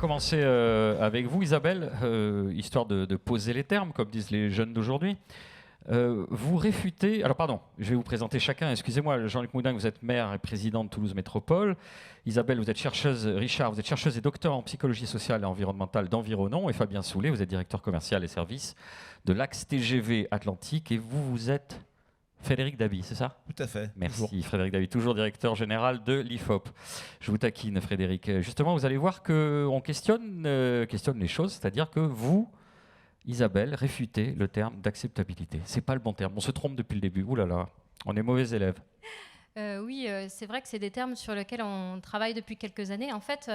commencer avec vous, Isabelle, histoire de poser les termes, comme disent les jeunes d'aujourd'hui. Vous réfutez... Alors pardon, je vais vous présenter chacun. Excusez-moi, Jean-Luc Moudin, vous êtes maire et président de Toulouse Métropole. Isabelle, vous êtes chercheuse. Richard, vous êtes chercheuse et docteur en psychologie sociale et environnementale d'Environon. Et Fabien Soulet, vous êtes directeur commercial et services de l'Axe TGV Atlantique. Et vous, vous êtes Frédéric Dabi, c'est ça? Tout à fait. Merci Bonjour. Frédéric Dabi, toujours directeur général de l'IFOP. Je vous taquine Frédéric. Justement, vous allez voir qu'on questionne les choses, c'est-à-dire que vous, Isabelle, réfutez le terme d'acceptabilité. C'est pas le bon terme, on se trompe depuis le début. Ouh là là, on est mauvais élèves. Oui, c'est vrai que c'est des termes sur lesquels on travaille depuis quelques années. En fait,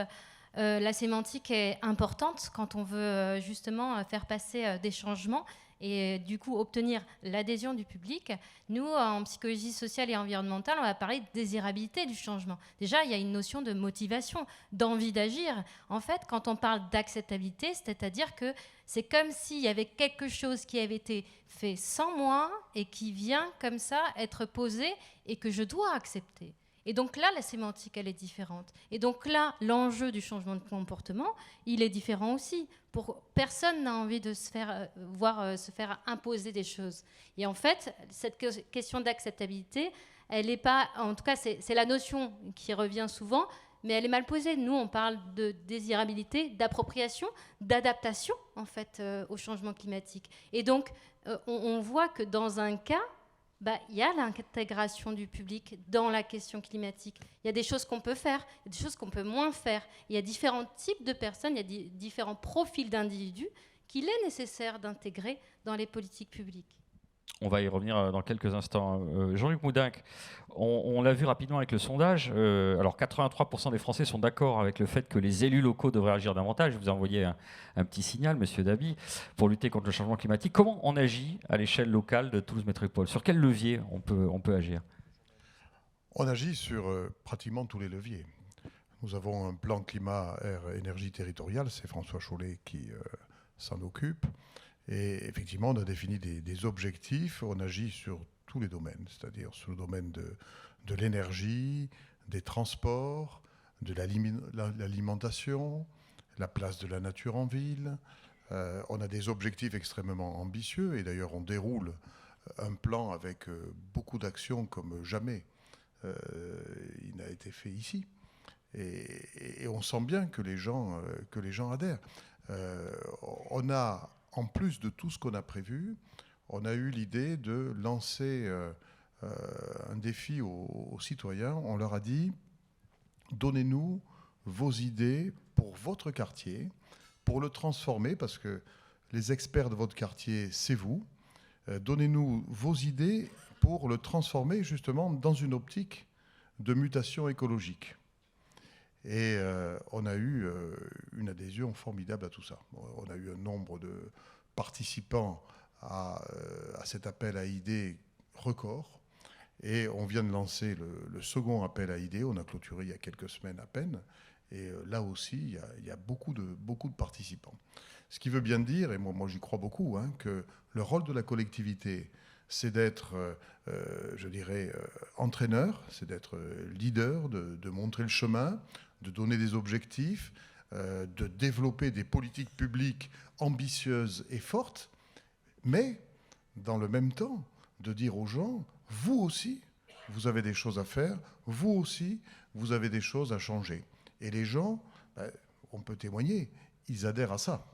la sémantique est importante quand on veut justement faire passer des changements et du coup obtenir l'adhésion du public. Nous, en psychologie sociale et environnementale, on va parler de désirabilité du changement. Déjà, il y a une notion de motivation, d'envie d'agir. En fait, quand on parle d'acceptabilité, c'est-à-dire que c'est comme s'il y avait quelque chose qui avait été fait sans moi et qui vient comme ça être posé et que je dois accepter. Et donc là, la sémantique, elle est différente. Et donc là, l'enjeu du changement de comportement, il est différent aussi. Personne n'a envie de se faire se faire imposer des choses. Et en fait, cette question d'acceptabilité, elle n'est pas... En tout cas, c'est la notion qui revient souvent, mais elle est mal posée. Nous, on parle de désirabilité, d'appropriation, d'adaptation, en fait, au changement climatique. Et donc, on voit que dans un cas, il y a l'intégration du public dans la question climatique. Il y a des choses qu'on peut faire, il y a des choses qu'on peut moins faire. Il y a différents types de personnes, il y a différents profils d'individus qu'il est nécessaire d'intégrer dans les politiques publiques. On va y revenir dans quelques instants. Jean-Luc Moudin, on l'a vu rapidement avec le sondage. Alors 83% des Français sont d'accord avec le fait que les élus locaux devraient agir davantage. Je vous ai envoyé un petit signal, monsieur Dabi, pour lutter contre le changement climatique. Comment on agit à l'échelle locale de Toulouse Métropole? Sur quel levier on peut agir? On agit sur pratiquement tous les leviers. Nous avons un plan climat, air, énergie territoriale. C'est François Chollet qui s'en occupe. Et effectivement, on a défini des objectifs, on agit sur tous les domaines, c'est-à-dire sur le domaine de l'énergie, des transports, de l'alimentation, la place de la nature en ville. On a des objectifs extrêmement ambitieux et d'ailleurs on déroule un plan avec beaucoup d'actions comme jamais il n'a été fait ici. Et on sent bien que les gens adhèrent. On a... En plus de tout ce qu'on a prévu, on a eu l'idée de lancer un défi aux citoyens. On leur a dit, donnez-nous vos idées pour votre quartier, pour le transformer, parce que les experts de votre quartier, c'est vous. Donnez-nous vos idées pour le transformer justement dans une optique de mutation écologique. Et on a eu une adhésion formidable à tout ça. On a eu un nombre de participants à cet appel à idées record. Et on vient de lancer le second appel à idées. On a clôturé il y a quelques semaines à peine. Et là aussi, il y a beaucoup de participants. Ce qui veut bien dire, et moi j'y crois beaucoup, que le rôle de la collectivité, c'est d'être, je dirais, entraîneur, c'est d'être leader, de montrer le chemin, de donner des objectifs, de développer des politiques publiques ambitieuses et fortes, mais dans le même temps, de dire aux gens, vous aussi, vous avez des choses à faire, vous aussi, vous avez des choses à changer. Et les gens, on peut témoigner, ils adhèrent à ça.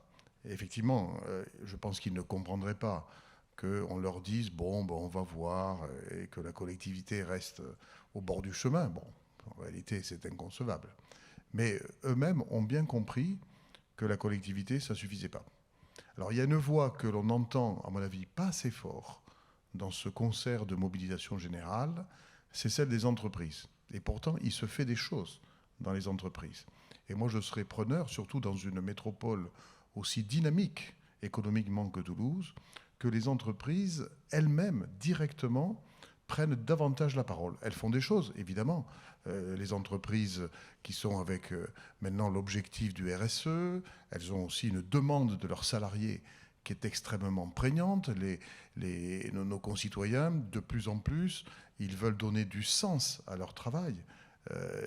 Et effectivement, je pense qu'ils ne comprendraient pas qu'on leur dise, on va voir, et que la collectivité reste au bord du chemin. Bon, en réalité, c'est inconcevable. Mais eux-mêmes ont bien compris que la collectivité, ça ne suffisait pas. Alors il y a une voix que l'on entend, à mon avis, pas assez fort dans ce concert de mobilisation générale, c'est celle des entreprises. Et pourtant, il se fait des choses dans les entreprises. Et moi, je serais preneur, surtout dans une métropole aussi dynamique économiquement que Toulouse, que les entreprises elles-mêmes, directement, prennent davantage la parole. Elles font des choses, évidemment. Les entreprises qui sont avec maintenant l'objectif du RSE, elles ont aussi une demande de leurs salariés qui est extrêmement prégnante. Nos concitoyens, de plus en plus, ils veulent donner du sens à leur travail.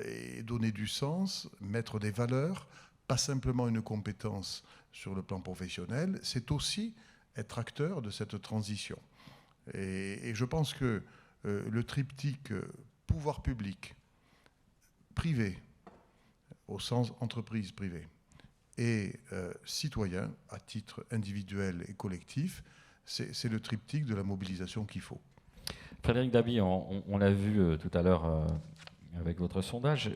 Et donner du sens, mettre des valeurs, pas simplement une compétence sur le plan professionnel, c'est aussi être acteur de cette transition. Et je pense que le triptyque pouvoir public, privé, au sens entreprise privée, et citoyen, à titre individuel et collectif, c'est le triptyque de la mobilisation qu'il faut. Frédéric Dabi, on l'a vu tout à l'heure avec votre sondage,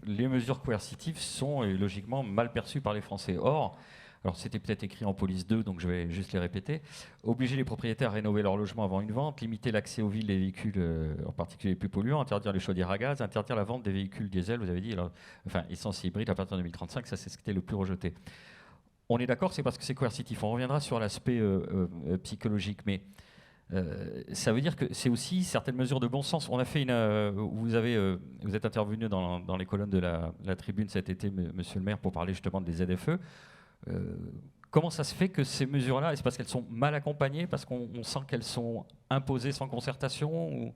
les mesures coercitives sont logiquement mal perçues par les Français. Or, alors c'était peut-être écrit en police 2, donc je vais juste les répéter. Obliger les propriétaires à rénover leur logement avant une vente, limiter l'accès aux villes des véhicules, en particulier les plus polluants, interdire les chaudières à gaz, interdire la vente des véhicules diesel, vous avez dit, alors, enfin essence et hybride à partir de 2035, ça c'est ce qui était le plus rejeté. On est d'accord, c'est parce que c'est coercitif. On reviendra sur l'aspect psychologique, mais ça veut dire que c'est aussi certaines mesures de bon sens. On a fait vous êtes intervenu dans les colonnes de la Tribune cet été, Monsieur le maire, pour parler justement des ZFE. Comment ça se fait que ces mesures-là, est-ce parce qu'elles sont mal accompagnées, parce qu'on sent qu'elles sont imposées sans concertation ou...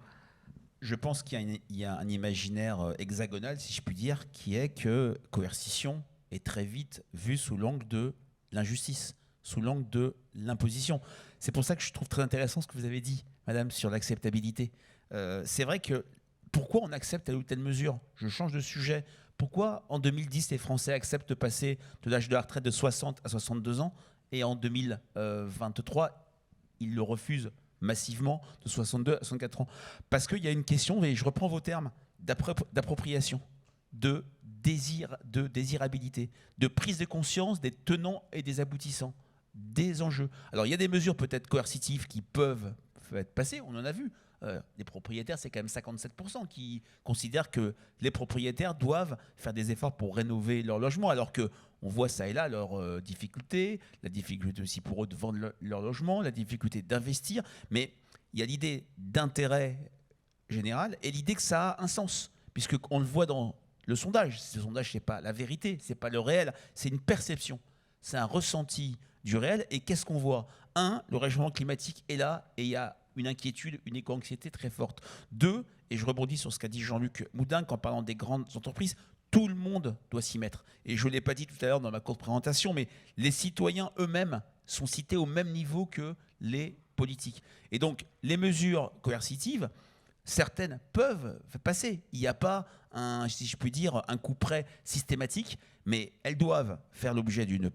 Je pense qu'il y a un imaginaire hexagonal, si je puis dire, qui est que coercition est très vite vue sous l'angle de l'injustice, sous l'angle de l'imposition. C'est pour ça que je trouve très intéressant ce que vous avez dit, madame, sur l'acceptabilité. C'est vrai que pourquoi on accepte telle ou telle mesure? Je change de sujet. Pourquoi en 2010 les Français acceptent de passer de l'âge de la retraite de 60 à 62 ans et en 2023 ils le refusent massivement de 62 à 64 ans? Parce qu'il y a une question, et je reprends vos termes, d'appropriation, de désirabilité, de prise de conscience des tenants et des aboutissants, des enjeux. Alors il y a des mesures peut-être coercitives qui peuvent être passées, on en a vu. Les propriétaires, c'est quand même 57% qui considèrent que les propriétaires doivent faire des efforts pour rénover leur logement, alors qu'on voit ça et là leurs difficultés, la difficulté aussi pour eux de vendre leur logement, la difficulté d'investir, mais il y a l'idée d'intérêt général et l'idée que ça a un sens, puisqu'on le voit dans le sondage. Ce sondage, ce n'est pas la vérité, ce n'est pas le réel, c'est une perception, c'est un ressenti du réel. Et qu'est-ce qu'on voit? Le réchauffement climatique est là et il y a une inquiétude, une éco-anxiété très forte. 2, et je rebondis sur ce qu'a dit Jean-Luc Moudin en parlant des grandes entreprises, tout le monde doit s'y mettre. Et je ne l'ai pas dit tout à l'heure dans ma courte présentation, mais les citoyens eux-mêmes sont cités au même niveau que les politiques. Et donc, les mesures coercitives, certaines peuvent passer. Il n'y a pas, si je puis dire, un coup près systématique, mais elles doivent faire l'objet d'une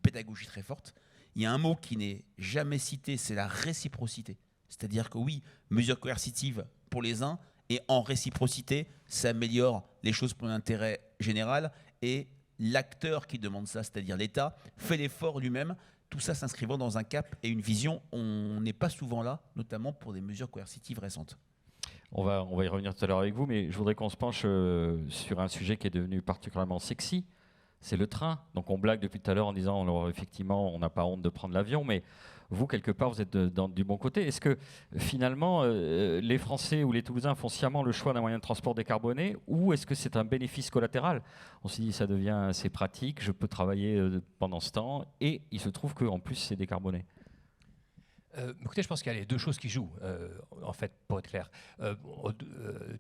pédagogie très forte. Il y a un mot qui n'est jamais cité, c'est la réciprocité. C'est-à-dire que oui, mesures coercitives pour les uns, et en réciprocité, ça améliore les choses pour l'intérêt général, et l'acteur qui demande ça, c'est-à-dire l'État, fait l'effort lui-même, tout ça s'inscrivant dans un cap et une vision. On n'est pas souvent là, notamment pour des mesures coercitives récentes. On va y revenir tout à l'heure avec vous, mais je voudrais qu'on se penche sur un sujet qui est devenu particulièrement sexy, c'est le train. Donc on blague depuis tout à l'heure en disant, alors, effectivement, on n'a pas honte de prendre l'avion, mais vous, quelque part, vous êtes du bon côté. Est-ce que finalement, les Français ou les Toulousains font sciemment le choix d'un moyen de transport décarboné, ou est-ce que c'est un bénéfice collatéral? On se dit, ça devient assez pratique, je peux travailler pendant ce temps, et il se trouve qu'en plus, c'est décarboné. Écoutez, je pense qu'il y a les deux choses qui jouent, en fait, pour être clair.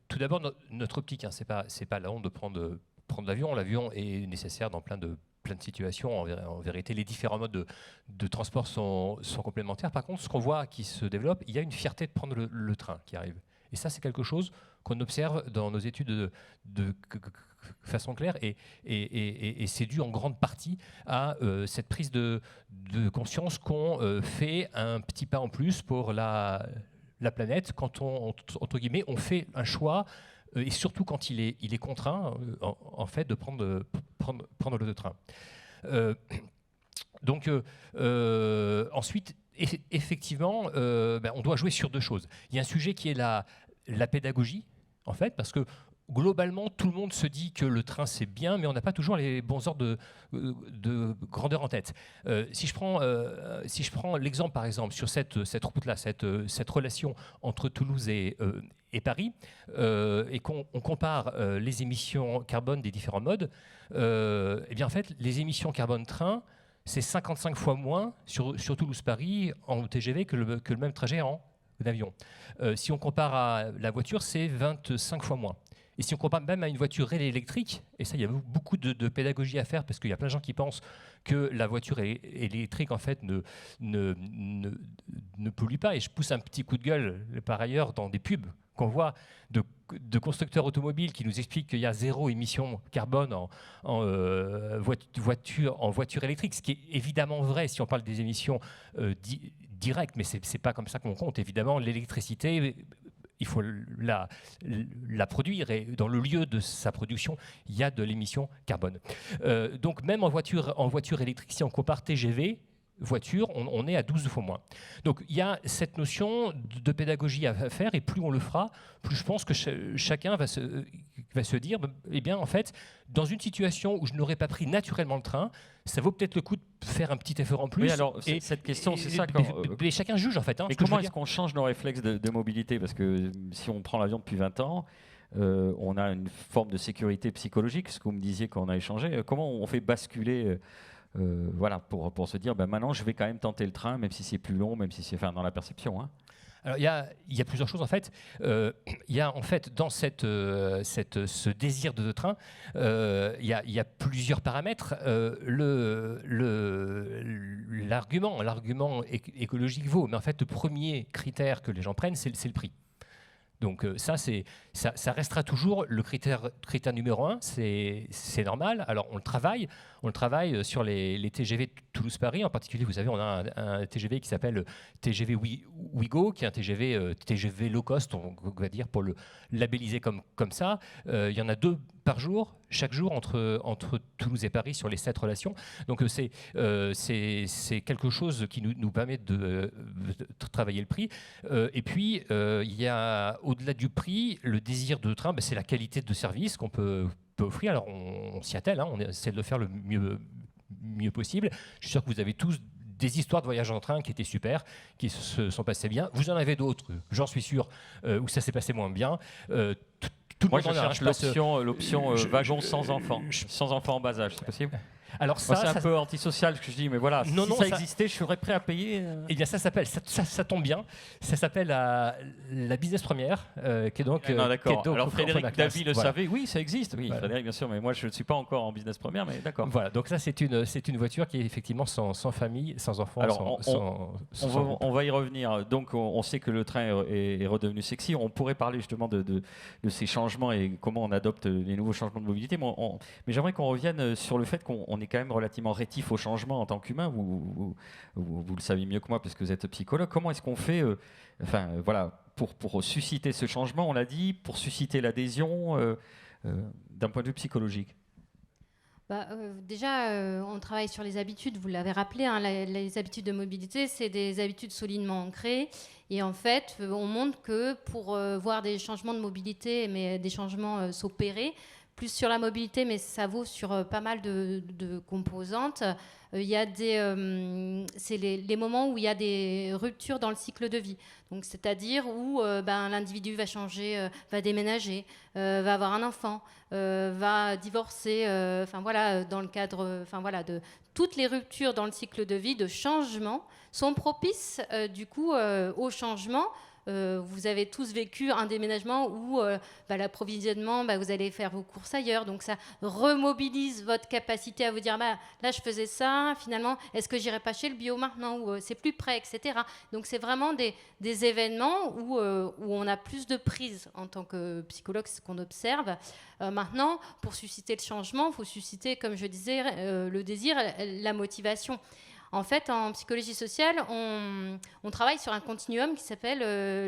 Tout d'abord, notre optique, hein, c'est pas la honte de prendre l'avion. L'avion est nécessaire dans plein de situations. En vérité, les différents modes de transport sont complémentaires. Par contre, ce qu'on voit qui se développe, il y a une fierté de prendre le train qui arrive. Et ça, c'est quelque chose qu'on observe dans nos études de façon claire, et c'est dû en grande partie à cette prise de conscience qu'on fait un petit pas en plus pour la planète quand entre guillemets, on fait un choix, et surtout quand il est contraint en fait de prendre le train. Donc ensuite, effectivement, on doit jouer sur deux choses. Il y a un sujet qui est la pédagogie, en fait, parce que globalement, tout le monde se dit que le train, c'est bien, mais on n'a pas toujours les bons ordres de grandeur en tête. Si je prends l'exemple, par exemple, sur cette route-là, cette relation entre Toulouse et Paris, et qu'on compare les émissions carbone des différents modes, eh bien, en fait, les émissions carbone train, c'est 55 fois moins sur Toulouse-Paris en TGV que le même trajet en avion. Si on compare à la voiture, c'est 25 fois moins. Et si on compare même à une voiture électrique, et ça, il y a beaucoup de pédagogie à faire, parce qu'il y a plein de gens qui pensent que la voiture électrique, en fait, ne pollue pas. Et je pousse un petit coup de gueule, par ailleurs, dans des pubs qu'on voit de constructeurs automobiles qui nous expliquent qu'il y a 0 émission carbone en voiture électrique, ce qui est évidemment vrai si on parle des émissions directes, mais ce n'est pas comme ça qu'on compte. Évidemment, l'électricité, il faut la produire, et dans le lieu de sa production, il y a de l'émission carbone. Donc même en voiture électrique, si on compare TGV, voiture, on est à 12 fois moins. Donc il y a cette notion de pédagogie à faire, et plus on le fera, plus je pense que chacun va se dire, eh bien en fait, dans une situation où je n'aurais pas pris naturellement le train, ça vaut peut-être le coup de faire un petit effort en plus. Oui, alors cette question, c'est ça. Mais chacun juge en fait. Mais comment est-ce qu'on change nos réflexes de mobilité? Parce que si on prend l'avion depuis 20 ans, on a une forme de sécurité psychologique, ce que vous me disiez quand on a échangé. Comment on fait basculer voilà, pour se dire, maintenant je vais quand même tenter le train, même si c'est plus long, même si c'est dans la perception. Hein. Alors, il y a plusieurs choses en fait. Il y a en fait dans ce désir de train, il y a plusieurs paramètres. L'argument écologique vaut, mais en fait le premier critère que les gens prennent, c'est le prix. Donc ça restera toujours le critère numéro 1, c'est normal. Alors on le travaille sur les TGV Toulouse-Paris. En particulier, vous savez, on a un TGV qui s'appelle TGV Ouigo, qui est un TGV low cost, on va dire, pour le labelliser comme ça. Il y en a 2 par jour, chaque jour, entre Toulouse et Paris sur les 7 relations. Donc c'est quelque chose qui nous permet de travailler le prix. Et puis, il y a, au-delà du prix, le désir de train, c'est la qualité de service qu'on peut offrir. Alors on s'y attelle, on essaie de le faire le mieux possible. Je suis sûr que vous avez tous des histoires de voyage en train qui étaient super, qui se sont passées bien. Vous en avez d'autres, j'en suis sûr, où ça s'est passé moins bien. Moi, je cherche l'option wagon sans enfants en bas âge, c'est possible? Alors c'est un peu antisocial ce que je dis, mais voilà, si ça existait, je serais prêt à payer. Eh bien, ça tombe bien. Ça s'appelle la business première, qui est donc. D'accord. Alors Frédéric Davy le savait. Oui, ça existe. Oui, voilà. Frédéric, bien sûr, mais moi je ne suis pas encore en business première, mais d'accord. Voilà. Donc ça, c'est une voiture qui est effectivement sans famille, sans enfants. Alors, on va y revenir. Donc, on sait que le train est redevenu sexy. On pourrait parler justement de ces changements et comment on adopte les nouveaux changements de mobilité. Mais j'aimerais qu'on revienne sur le fait qu'on est quand même relativement rétif au changement en tant qu'humain. Vous le savez mieux que moi parce que vous êtes psychologue. Comment est-ce qu'on fait pour susciter ce changement, on l'a dit, pour susciter l'adhésion d'un point de vue psychologique? Déjà, on travaille sur les habitudes, vous l'avez rappelé, hein, les habitudes de mobilité, c'est des habitudes solidement ancrées. Et en fait, on montre que pour voir des changements de mobilité, mais des changements s'opérer, plus sur la mobilité, mais ça vaut sur pas mal de composantes. Il y a c'est les moments où il y a des ruptures dans le cycle de vie. Donc, c'est-à-dire où l'individu va changer, va déménager, va avoir un enfant, va divorcer. Dans le cadre, de toutes les ruptures dans le cycle de vie, de changement, sont propices du coup au changement. Vous avez tous vécu un déménagement où l'approvisionnement, vous allez faire vos courses ailleurs. Donc ça remobilise votre capacité à vous dire là je faisais ça, finalement est-ce que j'irai pas chez le bio maintenant ou c'est plus près, etc. Donc c'est vraiment des événements où on a plus de prise en tant que psychologue, c'est ce qu'on observe. Maintenant, pour susciter le changement, il faut susciter, comme je disais, le désir, la motivation. En fait, en psychologie sociale, on travaille sur un continuum qui s'appelle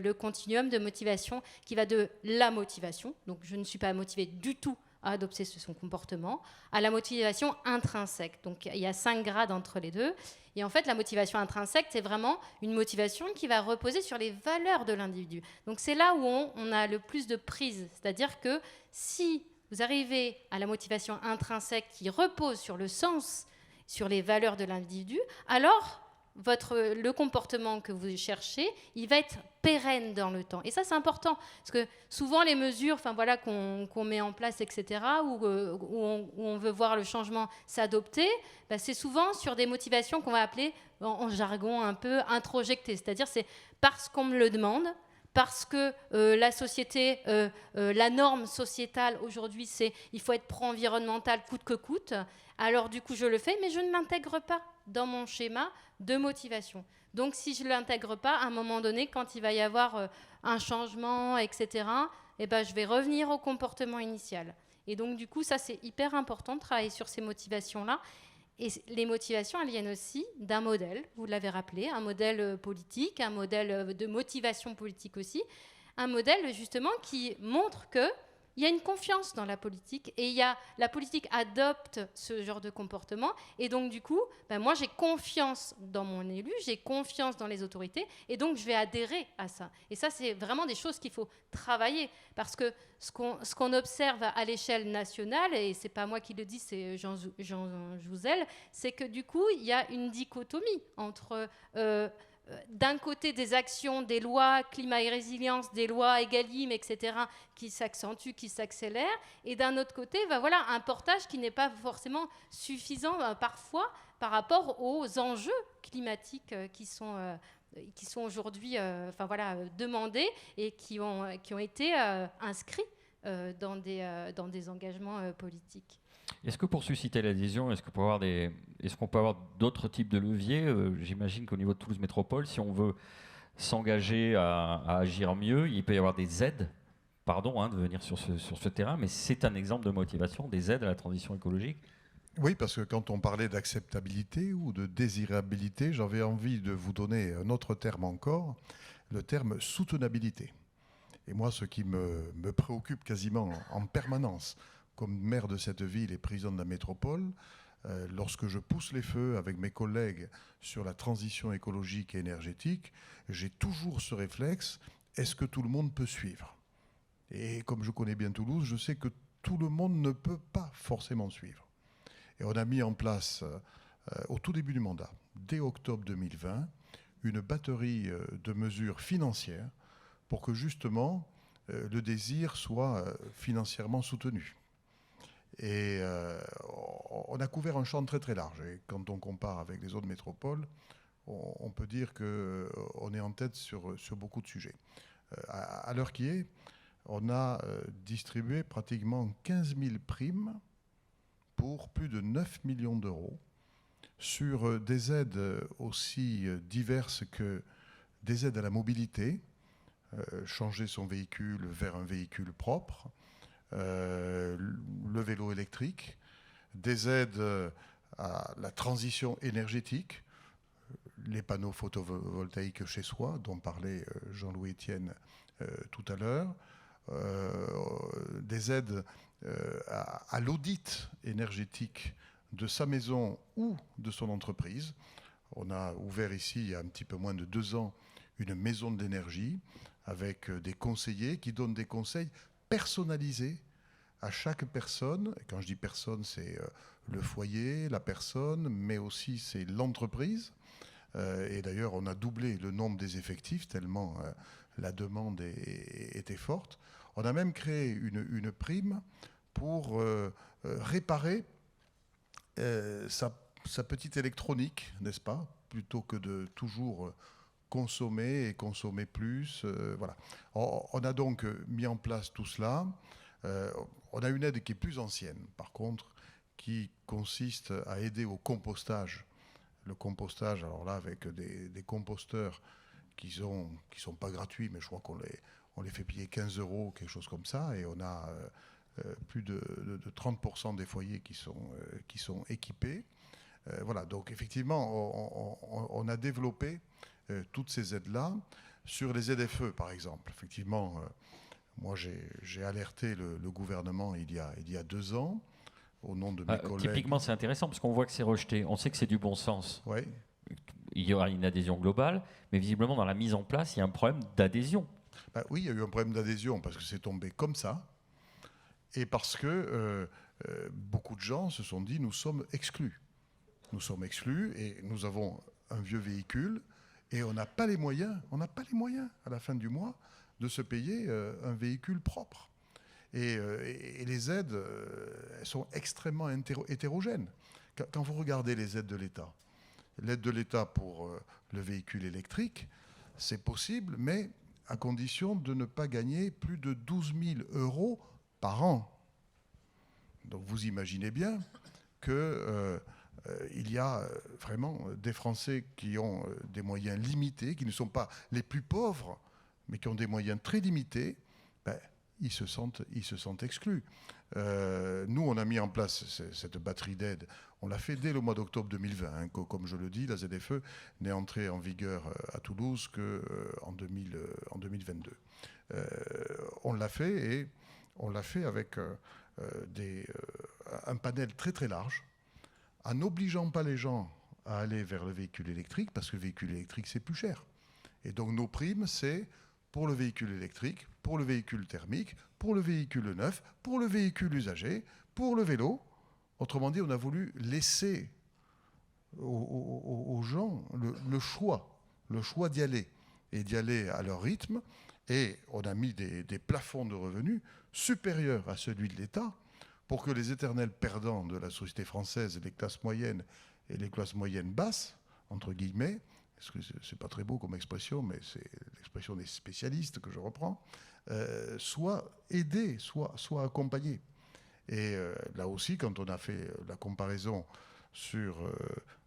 le continuum de motivation, qui va de la motivation, donc je ne suis pas motivée du tout à adopter son comportement, à la motivation intrinsèque. Donc il y a 5 grades entre les deux. Et en fait, la motivation intrinsèque, c'est vraiment une motivation qui va reposer sur les valeurs de l'individu. Donc c'est là où on a le plus de prise. C'est-à-dire que si vous arrivez à la motivation intrinsèque qui repose sur le sens, sur les valeurs de l'individu, alors le comportement que vous cherchez, il va être pérenne dans le temps. Et ça, c'est important, parce que souvent, les mesures qu'on met en place, etc., où on veut voir le changement s'adopter, c'est souvent sur des motivations qu'on va appeler, en jargon un peu, introjectées. C'est-à-dire, c'est parce qu'on me le demande, parce que la société, la norme sociétale aujourd'hui, c'est il faut être pro-environnemental coûte que coûte. Alors du coup, je le fais, mais je ne l'intègre pas dans mon schéma de motivation. Donc si je ne l'intègre pas, à un moment donné, quand il va y avoir un changement, etc., eh ben, je vais revenir au comportement initial. Et donc du coup, ça c'est hyper important de travailler sur ces motivations-là. Et les motivations, elles viennent aussi d'un modèle, vous l'avez rappelé, un modèle politique, un modèle de motivation politique aussi, un modèle justement qui montre qu'il y a une confiance dans la politique et la politique adopte ce genre de comportement. Et donc du coup, moi j'ai confiance dans mon élu, j'ai confiance dans les autorités et donc je vais adhérer à ça. Et ça, c'est vraiment des choses qu'il faut travailler parce que ce qu'on observe à l'échelle nationale, et c'est pas moi qui le dis, c'est Jean Jouzel, c'est que du coup, il y a une dichotomie entre d'un côté des actions, des lois climat et résilience, des lois Egalim, etc., qui s'accentuent, qui s'accélèrent, et d'un autre côté, voilà, un portage qui n'est pas forcément suffisant parfois par rapport aux enjeux climatiques qui sont aujourd'hui demandés et qui ont été inscrits dans des engagements politiques. Est-ce que pour susciter l'adhésion, est-ce qu'on peut avoir d'autres types de leviers? J'imagine qu'au niveau de Toulouse Métropole, si on veut s'engager à agir mieux, il peut y avoir des aides. Pardon de venir sur ce terrain, mais c'est un exemple de motivation, des aides à la transition écologique. Oui, parce que quand on parlait d'acceptabilité ou de désirabilité, j'avais envie de vous donner un autre terme encore, le terme soutenabilité. Et moi, ce qui me préoccupe quasiment en permanence, comme maire de cette ville et président de la métropole, lorsque je pousse les feux avec mes collègues sur la transition écologique et énergétique, j'ai toujours ce réflexe, est-ce que tout le monde peut suivre? Et comme je connais bien Toulouse, je sais que tout le monde ne peut pas forcément suivre. Et on a mis en place, au tout début du mandat, dès octobre 2020, une batterie de mesures financières pour que justement le désir soit financièrement soutenu. Et on a couvert un champ très très large. Et quand on compare avec les autres métropoles, on peut dire qu'on est en tête sur beaucoup de sujets. À l'heure qui est, on a distribué pratiquement 15 000 primes pour plus de 9 millions d'euros sur des aides aussi diverses que des aides à la mobilité, changer son véhicule vers un véhicule propre, le vélo électrique, des aides à la transition énergétique, les panneaux photovoltaïques chez soi, dont parlait Jean-Louis Etienne tout à l'heure, des aides à l'audit énergétique de sa maison ou de son entreprise. On a ouvert ici, il y a un petit peu moins de 2 ans, une maison de l'énergie avec des conseillers qui donnent des conseils personnalisés à chaque personne. Et quand je dis personne, c'est le foyer, la personne, mais aussi c'est l'entreprise. Et d'ailleurs, on a doublé le nombre des effectifs tellement la demande était forte. On a même créé une prime pour réparer sa petite électronique, n'est-ce pas, plutôt que de toujours consommer et consommer plus. Voilà. On a donc mis en place tout cela. On a une aide qui est plus ancienne, par contre, qui consiste à aider au compostage. Le compostage, alors là, avec des composteurs qui sont pas gratuits, mais je crois qu'on les fait payer 15 €, quelque chose comme ça, et on a plus de 30% des foyers qui sont équipés. Voilà, donc effectivement, on a développé toutes ces aides-là. Sur les ZFE, par exemple, effectivement, moi j'ai alerté le gouvernement il y a 2 ans, au nom de mes collègues. Typiquement, c'est intéressant parce qu'on voit que c'est rejeté. On sait que c'est du bon sens. Oui. Il y aura une adhésion globale, mais visiblement, dans la mise en place, il y a un problème d'adhésion. Oui, il y a eu un problème d'adhésion parce que c'est tombé comme ça et parce que beaucoup de gens se sont dit nous sommes exclus. Nous sommes exclus et nous avons un vieux véhicule et on n'a pas les moyens à la fin du mois de se payer un véhicule propre. Et les aides, elles sont extrêmement hétérogènes. Quand vous regardez les aides de l'État, l'aide de l'État pour le véhicule électrique, c'est possible, mais à condition de ne pas gagner plus de 12 000 € par an. Donc vous imaginez bien que il y a vraiment des Français qui ont des moyens limités, qui ne sont pas les plus pauvres, mais qui ont des moyens très limités. Ils se sentent exclus. Nous, on a mis en place cette batterie d'aide. On l'a fait dès le mois d'octobre 2020. Hein, comme je le dis, la ZFE n'est entrée en vigueur à Toulouse qu'en 2022. On l'a fait et on l'a fait avec un panel très très large, en n'obligeant pas les gens à aller vers le véhicule électrique, parce que le véhicule électrique, c'est plus cher. Et donc nos primes, c'est pour le véhicule électrique, pour le véhicule thermique, pour le véhicule neuf, pour le véhicule usagé, pour le vélo. Autrement dit, on a voulu laisser aux gens le choix d'y aller, et d'y aller à leur rythme. Et on a mis des plafonds de revenus supérieurs à celui de l'État pour que les éternels perdants de la société française, les classes moyennes et les classes moyennes basses, entre guillemets, parce que c'est pas très beau comme expression, mais c'est l'expression des spécialistes que je reprends, soient aidés, soient accompagnés. Et là aussi, quand on a fait la comparaison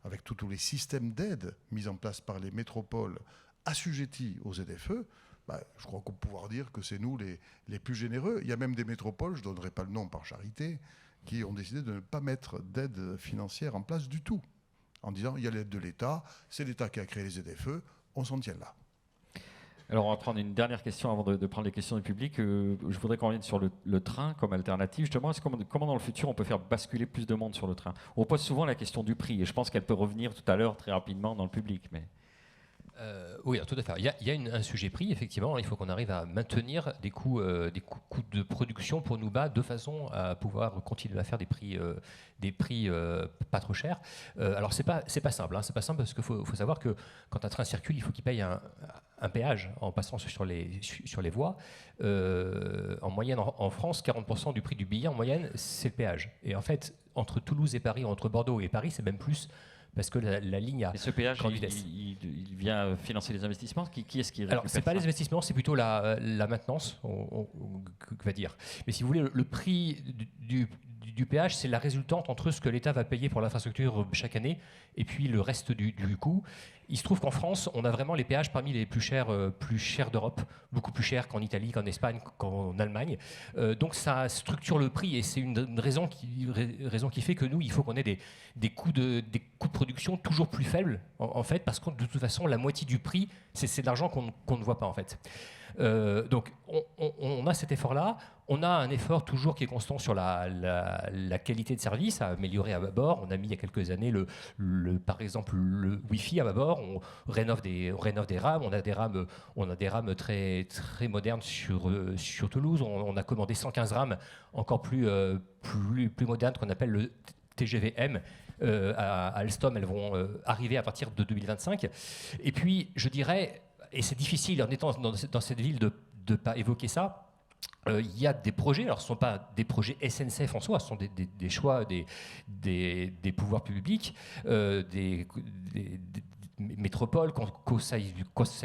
avec tous les systèmes d'aide mis en place par les métropoles assujetties aux ZFE, je crois qu'on peut pouvoir dire que c'est nous les plus généreux. Il y a même des métropoles, je ne donnerai pas le nom par charité, qui ont décidé de ne pas mettre d'aide financière en place du tout, en disant il y a l'aide de l'État, c'est l'État qui a créé les ZFE, on s'en tient là. Alors, on va prendre une dernière question avant de prendre les questions du public. Je voudrais qu'on revienne sur le train comme alternative. Justement, comment dans le futur on peut faire basculer plus de monde sur le train? On pose souvent la question du prix, et je pense qu'elle peut revenir tout à l'heure très rapidement dans le public. Mais... Oui, tout à fait. Il y a un sujet prix, effectivement. Il faut qu'on arrive à maintenir des coûts de production pour nous bas, de façon à pouvoir continuer à faire des prix pas trop chers. Alors, c'est pas simple. Hein. C'est pas simple parce qu'il faut savoir que quand un train circule, il faut qu'il paye un péage en passant sur les voies. En moyenne, en France, 40% du prix du billet, en moyenne, c'est le péage. Et en fait, entre Toulouse et Paris, entre Bordeaux et Paris, c'est même plus... Parce que la ligne a... Et ce péage, il vient financer les investissements. Qui est-ce qui récupère? Alors, ce n'est pas les investissements, c'est plutôt la maintenance, on va dire. Mais si vous voulez, le prix du péage, c'est la résultante entre ce que l'État va payer pour l'infrastructure chaque année et puis le reste du coût. Il se trouve qu'en France, on a vraiment les péages parmi les plus chers d'Europe, beaucoup plus chers qu'en Italie, qu'en Espagne, qu'en Allemagne. Donc ça structure le prix et c'est une raison qui fait que nous, il faut qu'on ait des coûts de production toujours plus faibles, en fait, parce que de toute façon, la moitié du prix, c'est de l'argent qu'on ne voit pas, en fait. Donc on a cet effort-là. On a un effort toujours qui est constant sur la qualité de service à améliorer à bord. On a mis il y a quelques années par exemple le Wi-Fi à bord. On rénove des rames. On a des rames très très modernes sur Toulouse. On a commandé 115 rames encore plus modernes qu'on appelle le TGV-M. À Alstom, elles vont arriver à partir de 2025. Et puis je dirais, et c'est difficile en étant dans cette ville de ne pas évoquer ça, il y a des projets, alors ce ne sont pas des projets SNCF en soi, ce sont des choix des pouvoirs publics, des métropoles, conseils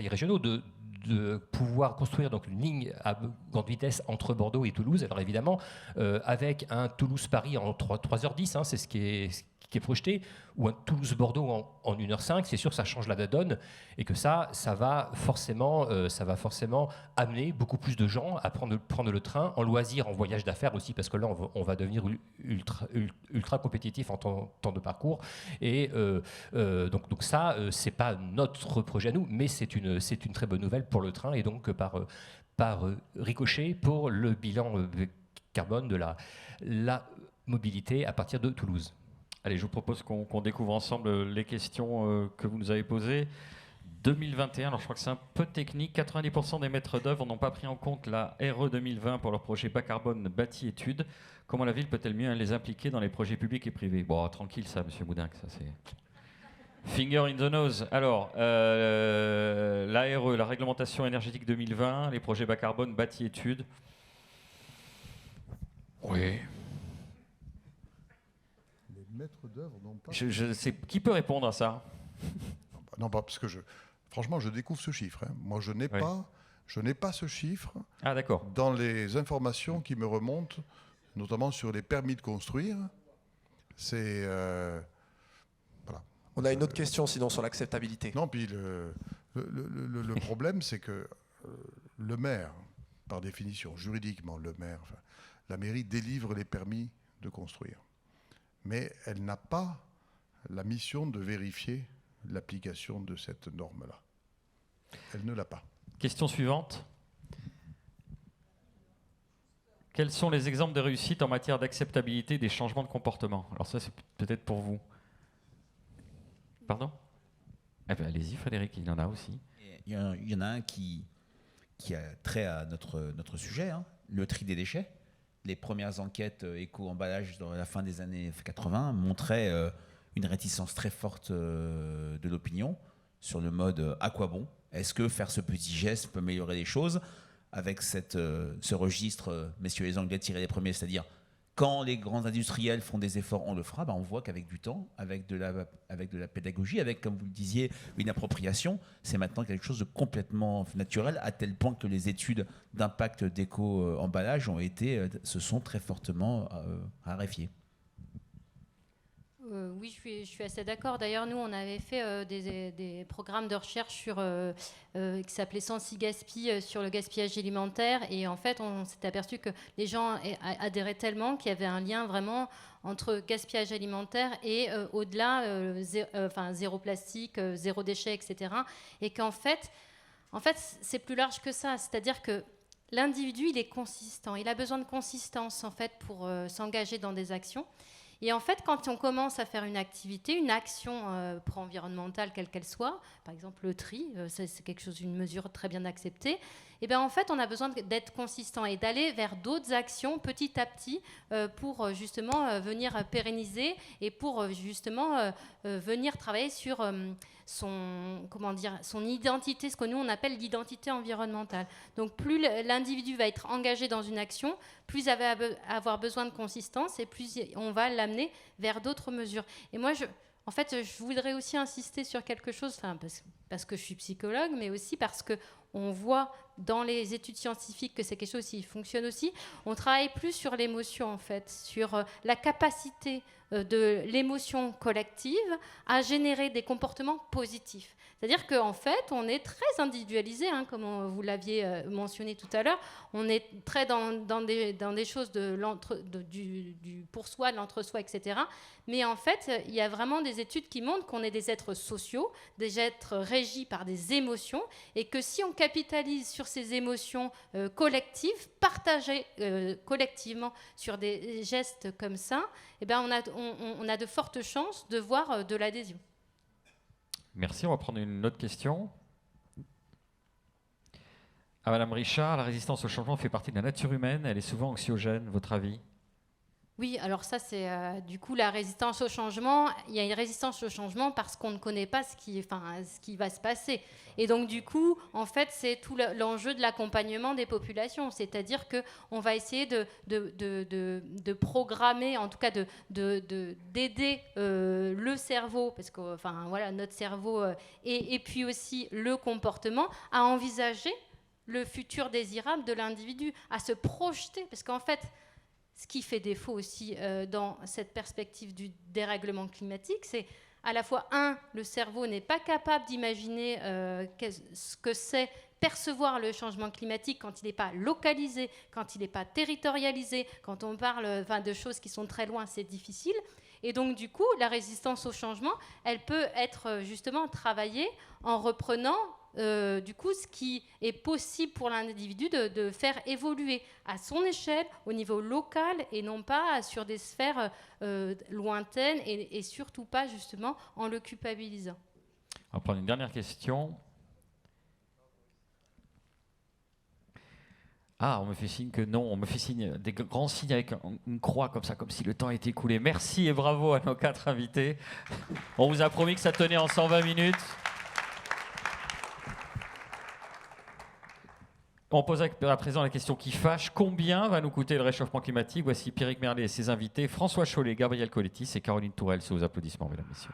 régionaux, de pouvoir construire donc une ligne à grande vitesse entre Bordeaux et Toulouse. Alors évidemment, avec un Toulouse-Paris en 3h10, hein, c'est ce qui est projeté, ou un Toulouse-Bordeaux en 1h05, c'est sûr que ça change la donne et que ça va forcément amener beaucoup plus de gens à prendre le train en loisir, en voyage d'affaires aussi, parce que là, on va devenir ultra compétitif en temps de parcours. Et donc ça, c'est pas notre projet à nous, mais c'est une très bonne nouvelle pour le train et donc par ricochet pour le bilan carbone de la mobilité à partir de Toulouse. Allez, je vous propose qu'on découvre ensemble les questions que vous nous avez posées. 2021, alors je crois que c'est un peu technique, 90% des maîtres d'œuvre n'ont pas pris en compte la RE 2020 pour leur projet bas carbone bâti études. Comment la ville peut-elle mieux les impliquer dans les projets publics et privés? Bon, tranquille ça, monsieur Moudin, ça c'est... Finger in the nose. Alors, la RE, la réglementation énergétique 2020, les projets bas carbone bâti études. Oui... Maître d'œuvre non pas. Je sais, qui peut répondre à ça? Non, pas parce que franchement, je découvre ce chiffre. Hein. Moi, je n'ai pas Je n'ai pas ce chiffre d'accord. dans les informations qui me remontent, notamment sur les permis de construire. C'est... voilà. On a une autre question sinon sur l'acceptabilité. Non, puis le problème, c'est que le maire, par définition, juridiquement, la mairie délivre les permis de construire. Mais elle n'a pas la mission de vérifier l'application de cette norme-là. Elle ne l'a pas. Question suivante. Quels sont les exemples de réussite en matière d'acceptabilité des changements de comportement? Alors ça, c'est peut-être pour vous. Pardon? Eh bien, allez-y, Frédéric, il y en a aussi. Il y en a un qui a trait à notre sujet, hein, le tri des déchets. Les premières enquêtes éco-emballage dans la fin des années 80 montraient une réticence très forte de l'opinion sur le mode à quoi bon? Est-ce que faire ce petit geste peut améliorer les choses? Avec ce registre, messieurs les Anglais tirés les premiers, c'est-à-dire quand les grands industriels font des efforts, on le fera, on voit qu'avec du temps, avec de la pédagogie, avec, comme vous le disiez, une appropriation, c'est maintenant quelque chose de complètement naturel, à tel point que les études d'impact d'éco-emballage se sont très fortement raréfiées. Oui, je suis assez d'accord. D'ailleurs, nous, on avait fait des programmes de recherche qui s'appelaient Sensi Gaspi sur le gaspillage alimentaire. Et en fait, on s'est aperçu que les gens adhéraient tellement qu'il y avait un lien vraiment entre gaspillage alimentaire et au-delà, zéro plastique, zéro déchet, etc. Et qu'en fait, c'est plus large que ça. C'est-à-dire que l'individu, il est consistant. Il a besoin de consistance, en fait, pour s'engager dans des actions. Et en fait, quand on commence à faire une activité, une action pro-environnementale, quelle qu'elle soit, par exemple le tri, c'est quelque chose, une mesure très bien acceptée, et bien en fait, on a besoin d'être consistant et d'aller vers d'autres actions petit à petit pour justement venir pérenniser et pour justement venir travailler sur son identité, ce que nous on appelle l'identité environnementale. Donc plus l'individu va être engagé dans une action, plus il va avoir besoin de consistance et plus on va l'amener vers d'autres mesures. Et moi, je voudrais aussi insister sur quelque chose, parce que je suis psychologue, mais aussi parce qu'on voit dans les études scientifiques que c'est quelque chose qui fonctionne aussi. On travaille plus sur l'émotion, en fait, sur la capacité de l'émotion collective à générer des comportements positifs. C'est-à-dire qu'en fait, on est très individualisé, comme vous l'aviez mentionné tout à l'heure. On est très dans des choses du pour soi, de l'entre-soi, etc. Mais en fait, il y a vraiment des études qui montrent qu'on est des êtres sociaux, des êtres régis par des émotions, et que si on capitalise sur ces émotions collectives, partagées collectivement sur des gestes comme ça, eh ben on a de fortes chances de voir de l'adhésion. Merci, on va prendre une autre question. À Madame Richard, la résistance au changement fait partie de la nature humaine, elle est souvent anxiogène, votre avis? Oui, alors ça, c'est du coup la résistance au changement. Il y a une résistance au changement parce qu'on ne connaît pas ce qui va se passer. Et donc, du coup, en fait, c'est tout l'enjeu de l'accompagnement des populations. C'est-à-dire qu'on va essayer de programmer, en tout cas d'aider le cerveau, parce que notre cerveau, et puis aussi le comportement, à envisager le futur désirable de l'individu, à se projeter. Parce qu'en fait, ce qui fait défaut aussi dans cette perspective du dérèglement climatique, c'est à la fois, le cerveau n'est pas capable d'imaginer ce que c'est percevoir le changement climatique quand il n'est pas localisé, quand il n'est pas territorialisé, quand on parle de choses qui sont très loin, c'est difficile. Et donc, du coup, la résistance au changement, elle peut être justement travaillée en reprenant du coup, ce qui est possible pour l'individu de faire évoluer à son échelle, au niveau local, et non pas sur des sphères lointaines, et surtout pas, justement, en le culpabilisant. On va prendre une dernière question. Ah, on me fait signe que non, on me fait signe, des grands signes avec une croix comme ça, comme si le temps était écoulé. Merci et bravo à nos 4 invités. On vous a promis que ça tenait en 120 minutes. On pose à présent la question qui fâche. Combien va nous coûter le réchauffement climatique? Voici Pierrick Merlet et ses invités, François Chollet, Gabriel Collettis et Caroline Tourelle, sous vos applaudissements, mesdames, messieurs.